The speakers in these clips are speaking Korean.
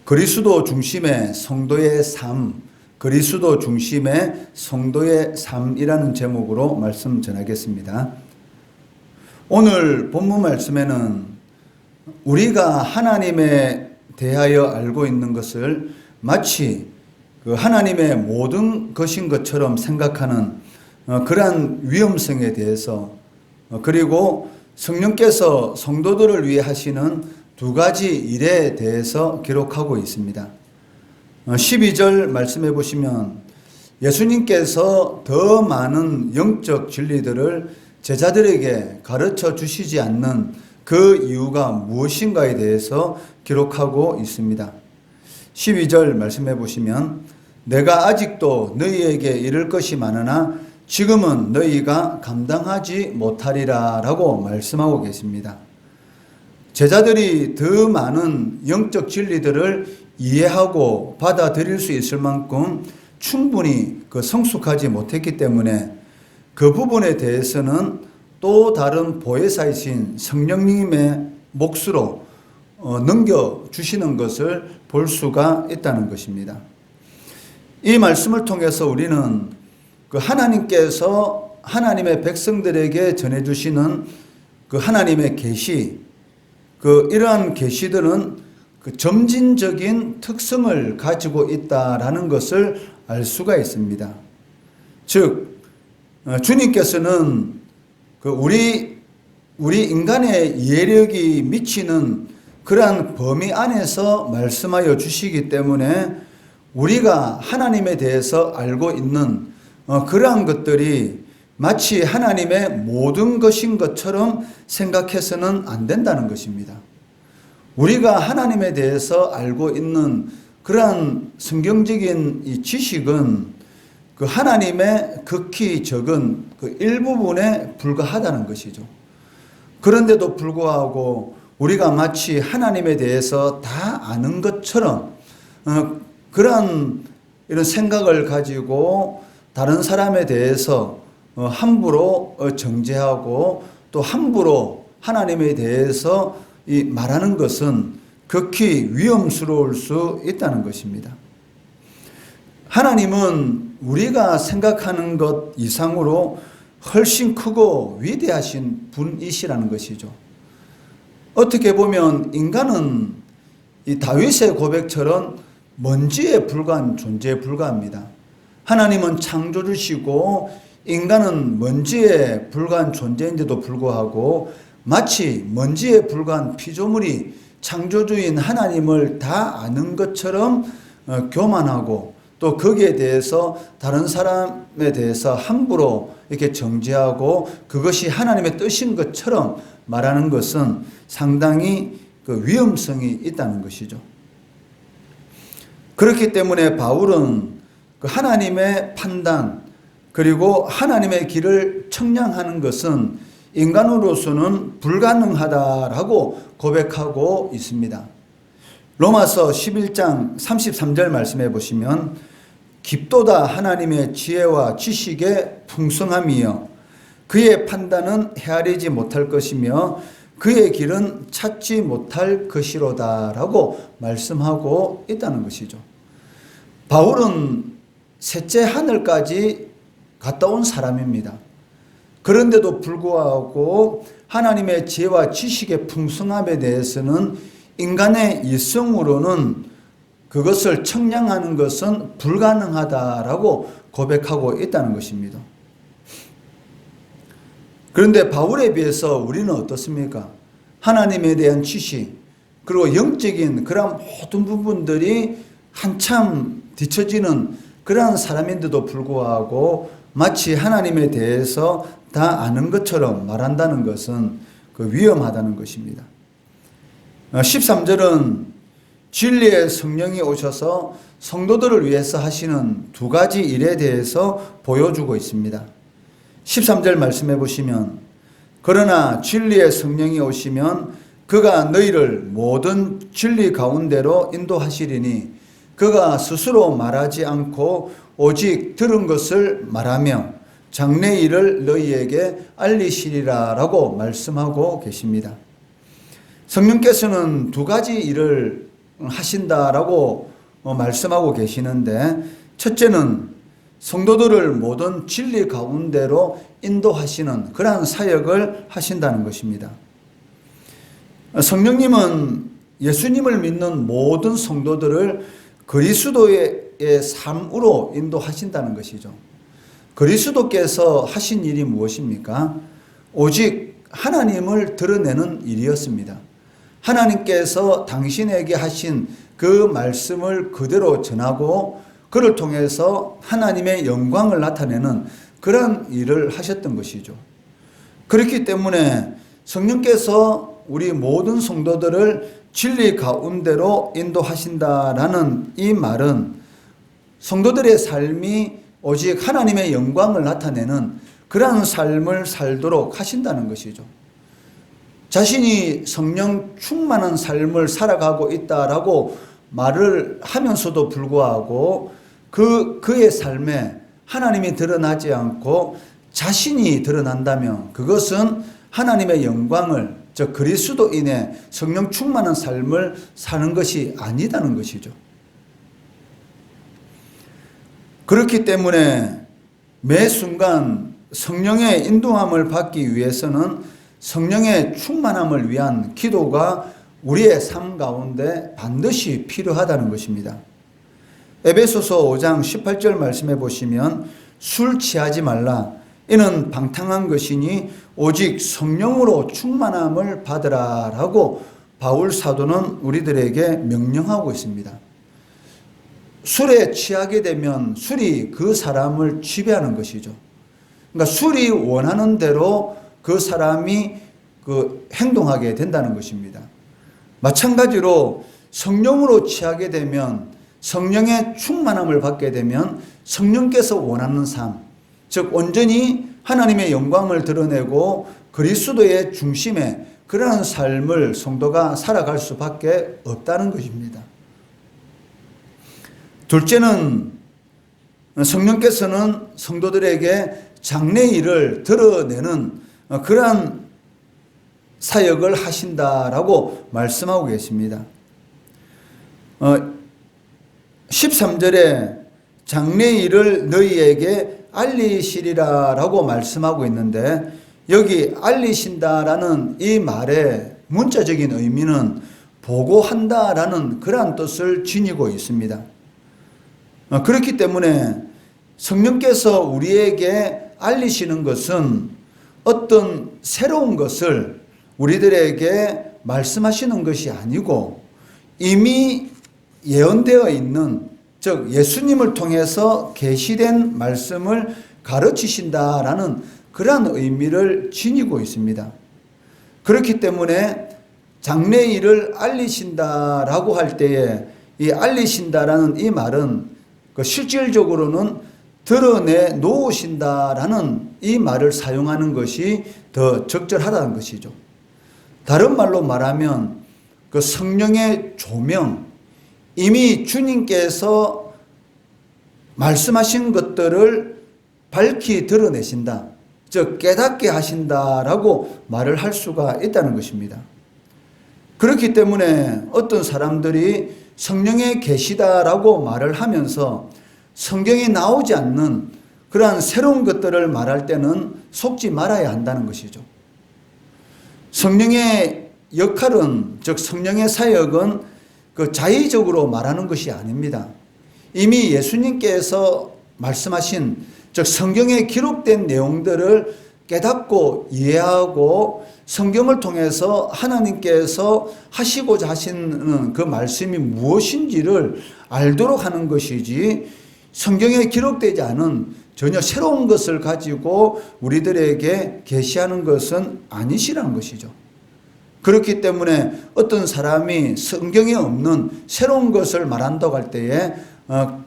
그리스도 중심의 성도의 삶, 그리스도 중심의 성도의 삶이라는 제목으로 말씀 전하겠습니다. 오늘 본문 말씀에는 우리가 하나님에 대하여 알고 있는 것을 마치 그 하나님의 모든 것인 것처럼 생각하는 그러한 위험성에 대해서, 그리고 성령께서 성도들을 위해 하시는 두 가지 일에 대해서 기록하고 있습니다. 12절 말씀해 보시면 예수님께서 더 많은 영적 진리들을 제자들에게 가르쳐 주시지 않는 그 이유가 무엇인가에 대해서 기록하고 있습니다. 12절 말씀해 보시면 내가 아직도 너희에게 이를 것이 많으나 지금은 너희가 감당하지 못하리라 라고 말씀하고 계십니다. 제자들이 더 많은 영적 진리들을 이해하고 받아들일 수 있을 만큼 충분히 성숙하지 못했기 때문에 그 부분에 대해서는 또 다른 보혜사이신 성령님의 몫으로 넘겨주시는 것을 볼 수가 있다는 것입니다. 이 말씀을 통해서 우리는 그 하나님께서 하나님의 백성들에게 전해주시는 그 하나님의 계시, 이러한 계시들은 점진적인 특성을 가지고 있다라는 것을 알 수가 있습니다. 즉, 주님께서는 우리 인간의 이해력이 미치는 그러한 범위 안에서 말씀하여 주시기 때문에 우리가 하나님에 대해서 알고 있는 그러한 것들이 마치 하나님의 모든 것인 것처럼 생각해서는 안 된다는 것입니다. 우리가 하나님에 대해서 알고 있는 그러한 성경적인 이 지식은 그 하나님의 극히 적은 그 일부분에 불과하다는 것이죠. 그런데도 불구하고 우리가 마치 하나님에 대해서 다 아는 것처럼 그러한 이런 생각을 가지고 다른 사람에 대해서 함부로 정죄하고 또 함부로 하나님에 대해서 말하는 것은 극히 위험스러울 수 있다는 것입니다. 하나님은 우리가 생각하는 것 이상으로 훨씬 크고 위대하신 분이시라는 것이죠. 어떻게 보면 인간은 이 다윗의 고백처럼 먼지에 불과한 존재에 불과합니다. 하나님은 창조주시고 인간은 먼지에 불과한 존재인데도 불구하고 마치 먼지에 불과한 피조물이 창조주인 하나님을 다 아는 것처럼 교만하고 또 거기에 대해서 다른 사람에 대해서 함부로 이렇게 정죄하고 그것이 하나님의 뜻인 것처럼 말하는 것은 상당히 위험성이 있다는 것이죠. 그렇기 때문에 바울은 하나님의 판단 그리고 하나님의 길을 청량하는 것은 인간으로서는 불가능하다라고 고백하고 있습니다. 로마서 11장 33절 말씀해 보시면 깊도다 하나님의 지혜와 지식의 풍성함이여 그의 판단은 헤아리지 못할 것이며 그의 길은 찾지 못할 것이로다 라고 말씀하고 있다는 것이죠. 바울은 셋째 하늘까지 갔다 온 사람입니다. 그런데도 불구하고 하나님의 지혜와 지식의 풍성함에 대해서는 인간의 이성으로는 그것을 청량하는 것은 불가능하다라고 고백하고 있다는 것입니다. 그런데 바울에 비해서 우리는 어떻습니까? 하나님에 대한 지식 그리고 영적인 그런 모든 부분들이 한참 뒤처지는 그러한 사람인데도 불구하고 마치 하나님에 대해서 다 아는 것처럼 말한다는 것은 위험하다는 것입니다. 13절은 진리의 성령이 오셔서 성도들을 위해서 하시는 두 가지 일에 대해서 보여주고 있습니다. 13절 말씀해 보시면 그러나 진리의 성령이 오시면 그가 너희를 모든 진리 가운데로 인도하시리니 그가 스스로 말하지 않고 오직 들은 것을 말하며 장래 일을 너희에게 알리시리라 라고 말씀하고 계십니다. 성령께서는 두 가지 일을 하신다라고 말씀하고 계시는데, 첫째는 성도들을 모든 진리 가운데로 인도하시는 그러한 사역을 하신다는 것입니다. 성령님은 예수님을 믿는 모든 성도들을 그리스도의 삶으로 인도하신다는 것이죠. 그리스도께서 하신 일이 무엇입니까? 오직 하나님을 드러내는 일이었습니다. 하나님께서 당신에게 하신 그 말씀을 그대로 전하고 그를 통해서 하나님의 영광을 나타내는 그런 일을 하셨던 것이죠. 그렇기 때문에 성령께서 우리 모든 성도들을 진리 가운데로 인도하신다라는 이 말은 성도들의 삶이 오직 하나님의 영광을 나타내는 그러한 삶을 살도록 하신다는 것이죠. 자신이 성령 충만한 삶을 살아가고 있다라고 말을 하면서도 불구하고 그의 삶에 하나님이 드러나지 않고 자신이 드러난다면 그것은 하나님의 영광을, 즉 그리스도인의 성령 충만한 삶을 사는 것이 아니다는 것이죠. 그렇기 때문에 매 순간 성령의 인도함을 받기 위해서는 성령의 충만함을 위한 기도가 우리의 삶 가운데 반드시 필요하다는 것입니다. 에베소서 5장 18절 말씀해 보시면 술 취하지 말라. 이는 방탕한 것이니 오직 성령으로 충만함을 받으라 라고 바울 사도는 우리들에게 명령하고 있습니다. 술에 취하게 되면 술이 그 사람을 지배하는 것이죠. 그러니까 술이 원하는 대로 그 사람이 행동하게 된다는 것입니다. 마찬가지로 성령으로 취하게 되면, 성령의 충만함을 받게 되면 성령께서 원하는 삶, 즉 온전히 하나님의 영광을 드러내고 그리스도의 중심에 그러한 삶을 성도가 살아갈 수밖에 없다는 것입니다. 둘째는 성령께서는 성도들에게 장래일을 드러내는 그러한 사역을 하신다라고 말씀하고 계십니다. 13절에 장래일을 너희에게 알리시리라 라고 말씀하고 있는데, 여기 알리신다라는 이 말의 문자적인 의미는 보고한다라는 그러한 뜻을 지니고 있습니다. 그렇기 때문에 성령께서 우리에게 알리시는 것은 어떤 새로운 것을 우리들에게 말씀하시는 것이 아니고 이미 예언되어 있는, 즉 예수님을 통해서 계시된 말씀을 가르치신다라는 그러한 의미를 지니고 있습니다. 그렇기 때문에 장래일을 알리신다라고 할 때에 이 알리신다라는 이 말은 실질적으로는 드러내 놓으신다라는 이 말을 사용하는 것이 더 적절하다는 것이죠. 다른 말로 말하면 그 성령의 조명, 이미 주님께서 말씀하신 것들을 밝히 드러내신다, 즉 깨닫게 하신다라고 말을 할 수가 있다는 것입니다. 그렇기 때문에 어떤 사람들이 성령의 계시다라고 말을 하면서 성경에 나오지 않는 그러한 새로운 것들을 말할 때는 속지 말아야 한다는 것이죠. 성령의 역할은, 즉 성령의 사역은 자의적으로 말하는 것이 아닙니다. 이미 예수님께서 말씀하신, 즉 성경에 기록된 내용들을 깨닫고 이해하고 성경을 통해서 하나님께서 하시고자 하시는 그 말씀이 무엇인지를 알도록 하는 것이지, 성경에 기록되지 않은 전혀 새로운 것을 가지고 우리들에게 계시하는 것은 아니시라는 것이죠. 그렇기 때문에 어떤 사람이 성경에 없는 새로운 것을 말한다고 할 때에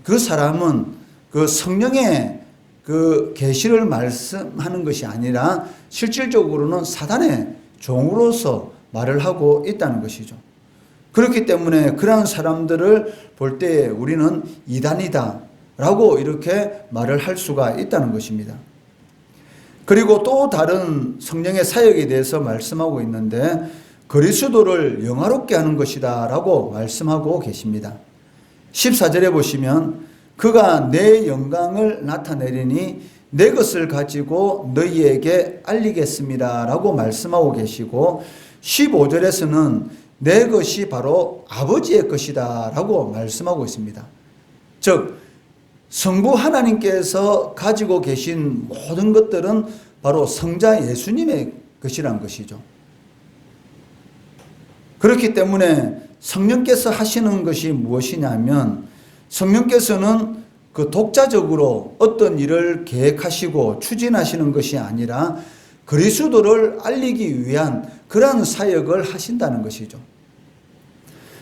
그 사람은 그 성령의 그 계시를 말씀하는 것이 아니라 실질적으로는 사단의 종으로서 말을 하고 있다는 것이죠. 그렇기 때문에 그러한 사람들을 볼 때에 우리는 이단이다 라고 이렇게 말을 할 수가 있다는 것입니다. 그리고 또 다른 성령의 사역에 대해서 말씀하고 있는데, 그리스도를 영화롭게 하는 것이다 라고 말씀하고 계십니다. 14절에 보시면 그가 내 영광을 나타내리니 내 것을 가지고 너희에게 알리겠습니다 라고 말씀하고 계시고, 15절에서는 내 것이 바로 아버지의 것이다 라고 말씀하고 있습니다. 즉 성부 하나님께서 가지고 계신 모든 것들은 바로 성자 예수님의 것이란 것이죠. 그렇기 때문에 성령께서 하시는 것이 무엇이냐면, 성령께서는 그 독자적으로 어떤 일을 계획하시고 추진하시는 것이 아니라 그리스도를 알리기 위한 그러한 사역을 하신다는 것이죠.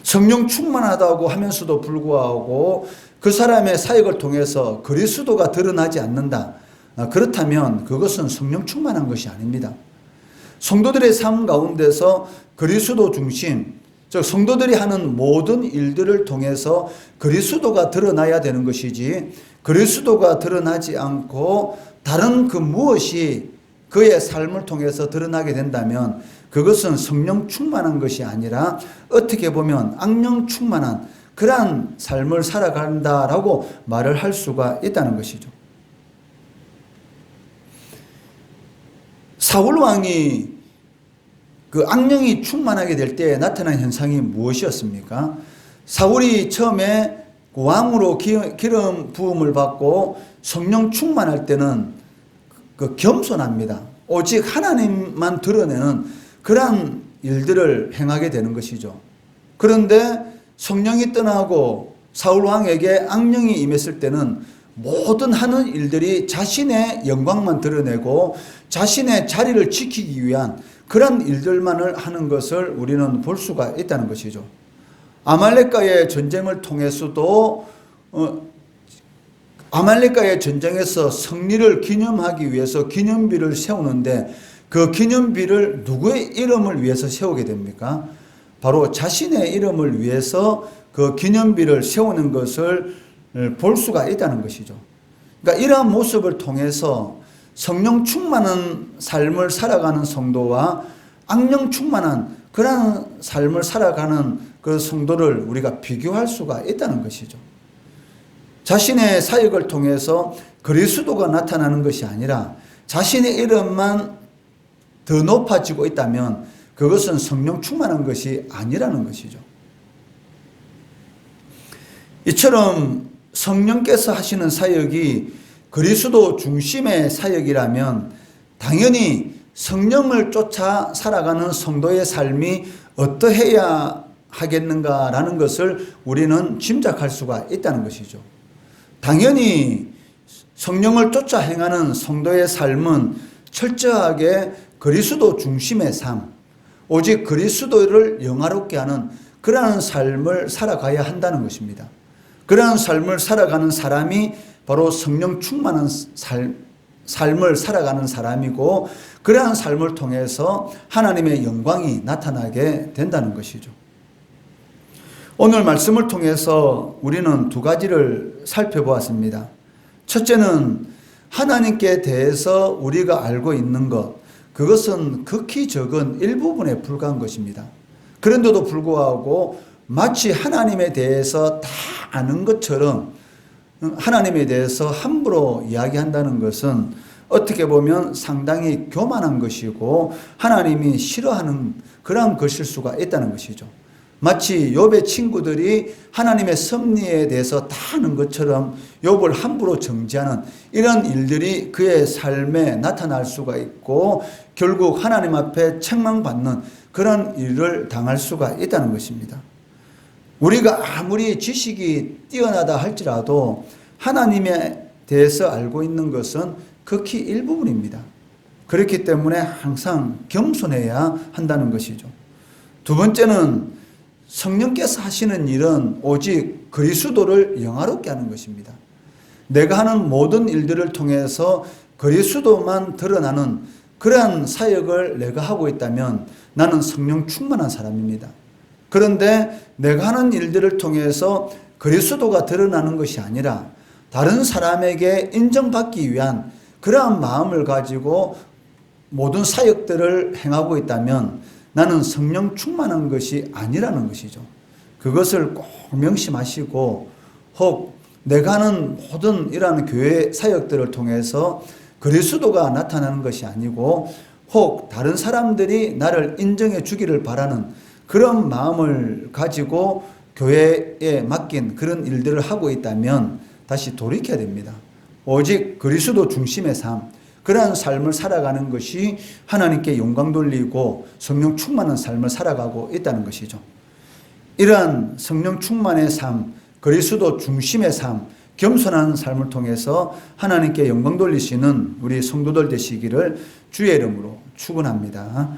성령 충만하다고 하면서도 불구하고 그 사람의 사역을 통해서 그리스도가 드러나지 않는다. 그렇다면 그것은 성령 충만한 것이 아닙니다. 성도들의 삶 가운데서 그리스도 중심, 즉 성도들이 하는 모든 일들을 통해서 그리스도가 드러나야 되는 것이지, 그리스도가 드러나지 않고 다른 그 무엇이 그의 삶을 통해서 드러나게 된다면 그것은 성령 충만한 것이 아니라 어떻게 보면 악령 충만한 그러한 삶을 살아간다라고 말을 할 수가 있다는 것이죠. 사울 왕이 그 악령이 충만하게 될 때 나타난 현상이 무엇이었습니까? 사울이 처음에 왕으로 기름 부음을 받고 성령 충만할 때는 그 겸손합니다. 오직 하나님만 드러내는 그러한 일들을 행하게 되는 것이죠. 그런데 성령이 떠나고 사울 왕에게 악령이 임했을 때는 모든 하는 일들이 자신의 영광만 드러내고 자신의 자리를 지키기 위한 그런 일들만을 하는 것을 우리는 볼 수가 있다는 것이죠. 아말렉과의 전쟁을 통해서도 아말렉과의 전쟁에서 승리를 기념하기 위해서 기념비를 세우는데 그 기념비를 누구의 이름을 위해서 세우게 됩니까? 바로 자신의 이름을 위해서 그 기념비를 세우는 것을 볼 수가 있다는 것이죠. 그러니까 이러한 모습을 통해서 성령 충만한 삶을 살아가는 성도와 악령 충만한 그러한 삶을 살아가는 그 성도를 우리가 비교할 수가 있다는 것이죠. 자신의 사역을 통해서 그리스도가 나타나는 것이 아니라 자신의 이름만 더 높아지고 있다면 그것은 성령 충만한 것이 아니라는 것이죠. 이처럼 성령께서 하시는 사역이 그리스도 중심의 사역이라면 당연히 성령을 쫓아 살아가는 성도의 삶이 어떠해야 하겠는가라는 것을 우리는 짐작할 수가 있다는 것이죠. 당연히 성령을 쫓아 행하는 성도의 삶은 철저하게 그리스도 중심의 삶, 오직 그리스도를 영화롭게 하는 그러한 삶을 살아가야 한다는 것입니다. 그러한 삶을 살아가는 사람이 바로 성령 충만한 삶을 살아가는 사람이고, 그러한 삶을 통해서 하나님의 영광이 나타나게 된다는 것이죠. 오늘 말씀을 통해서 우리는 두 가지를 살펴보았습니다. 첫째는 하나님께 대해서 우리가 알고 있는 것, 그것은 극히 적은 일부분에 불과한 것입니다. 그런데도 불구하고 마치 하나님에 대해서 다 아는 것처럼 하나님에 대해서 함부로 이야기한다는 것은 어떻게 보면 상당히 교만한 것이고 하나님이 싫어하는 그런 것일 수가 있다는 것이죠. 마치 욥의 친구들이 하나님의 섭리에 대해서 다 아는 것처럼 욥을 함부로 정죄하는 이런 일들이 그의 삶에 나타날 수가 있고 결국 하나님 앞에 책망받는 그런 일을 당할 수가 있다는 것입니다. 우리가 아무리 지식이 뛰어나다 할지라도 하나님에 대해서 알고 있는 것은 극히 일부분입니다. 그렇기 때문에 항상 겸손해야 한다는 것이죠. 두 번째는 성령께서 하시는 일은 오직 그리스도를 영화롭게 하는 것입니다. 내가 하는 모든 일들을 통해서 그리스도만 드러나는 그러한 사역을 내가 하고 있다면 나는 성령 충만한 사람입니다. 그런데 내가 하는 일들을 통해서 그리스도가 드러나는 것이 아니라 다른 사람에게 인정받기 위한 그러한 마음을 가지고 모든 사역들을 행하고 있다면 나는 성령 충만한 것이 아니라는 것이죠. 그것을 꼭 명심하시고 혹 내가 하는 모든 이러한 교회 사역들을 통해서 그리스도가 나타나는 것이 아니고 혹 다른 사람들이 나를 인정해 주기를 바라는 그런 마음을 가지고 교회에 맡긴 그런 일들을 하고 있다면 다시 돌이켜야 됩니다. 오직 그리스도 중심의 삶, 그러한 삶을 살아가는 것이 하나님께 영광 돌리고 성령 충만한 삶을 살아가고 있다는 것이죠. 이러한 성령 충만의 삶, 그리스도 중심의 삶, 겸손한 삶을 통해서 하나님께 영광 돌리시는 우리 성도들 되시기를 주의 이름으로 축원합니다.